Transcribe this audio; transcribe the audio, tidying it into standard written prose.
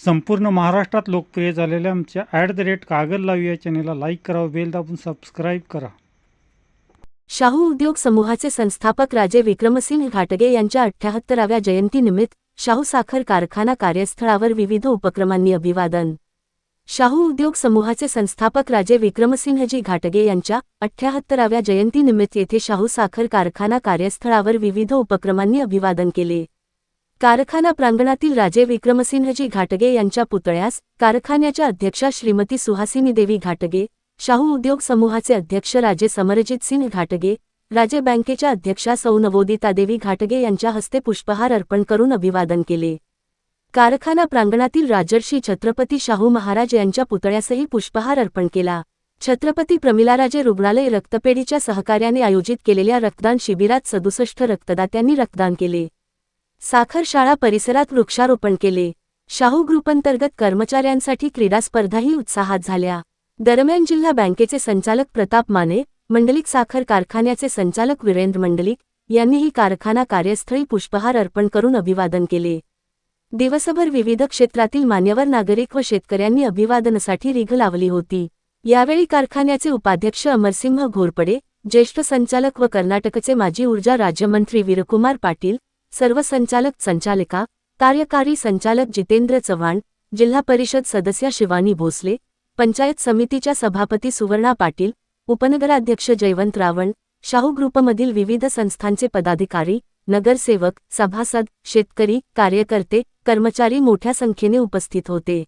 संपूर्ण महाराष्ट्रात लोकप्रिय झालेल्या आमच्या @कागल लाईव्ह या चॅनेलला लाईक करा, बेल दाबून सबस्क्राईब करा. शाहू उद्योग समूहाचे संस्थापक राजे विक्रमसिंह घाटगे यांच्या 78व्या जयंतीनिमित्त शाहू साखर कारखाना कार्यस्थळावर विविध उपक्रमांनी अभिवादन. शाहू उद्योग समूहाचे संस्थापक राजे विक्रमसिंहजी घाटगे यांच्या 78व्या जयंतीनिमित्त येथे शाहू साखर कारखाना कार्यस्थळावर विविध उपक्रमांनी अभिवादन केले. कारखाना प्रांगणातील राजे विक्रमसिंहजी घाटगे यांच्या पुतळ्यास कारखान्याच्या अध्यक्षा श्रीमती सुहासिनी देवी घाटगे, शाहू उद्योग समूहाचे अध्यक्ष राजे समरजित सिंह घाटगे, राजे बँकेच्या अध्यक्षा सौ नवोदितादेवी घाटगे यांच्या हस्ते पुष्पहार अर्पण करून अभिवादन केले. कारखाना प्रांगणातील राजर्षी छत्रपती शाहू महाराज यांच्या पुतळ्यासही पुष्पहार अर्पण केला. छत्रपती प्रमिलाराजे रुग्णालय रक्तपेढीच्या सहकार्याने आयोजित केलेल्या रक्तदान शिबिरात 67 रक्तदात्यांनी रक्तदान केले. साखर शाळा परिसरात वृक्षारोपण केले. शाहू ग्रुपंतर्गत कर्मचाऱ्यांसाठी क्रीडा स्पर्धाही उत्साहात झाल्या. दरम्यान जिल्हा बँकेचे संचालक प्रताप माने, मंडलिक साखर कारखान्याचे संचालक वीरेंद्र मंडलिक यांनीही कारखाना कार्यस्थळी पुष्पहार अर्पण करून अभिवादन केले. दिवसभर विविध क्षेत्रातील मान्यवर नागरिक व शेतकऱ्यांनी अभिवादनासाठी रिघ लावली होती. यावेळी कारखान्याचे उपाध्यक्ष अमरसिंह घोरपडे, ज्येष्ठ संचालक व कर्नाटकचे माजी ऊर्जा राज्यमंत्री वीरकुमार पाटील, सर्व संचालक संचालिका, कार्यकारी संचालक जितेंद्र चव्हाण, जिल्हा परिषद सदस्या शिवानी भोसले, पंचायत समितीच्या सभापती सुवर्णा पाटील, उपनगराध्यक्ष जयवंत रावण, शाहू ग्रुपमधील विविध संस्थांचे पदाधिकारी, नगरसेवक, सभासद, शेतकरी, कार्यकर्ते, कर्मचारी मोठ्या संख्येने उपस्थित होते.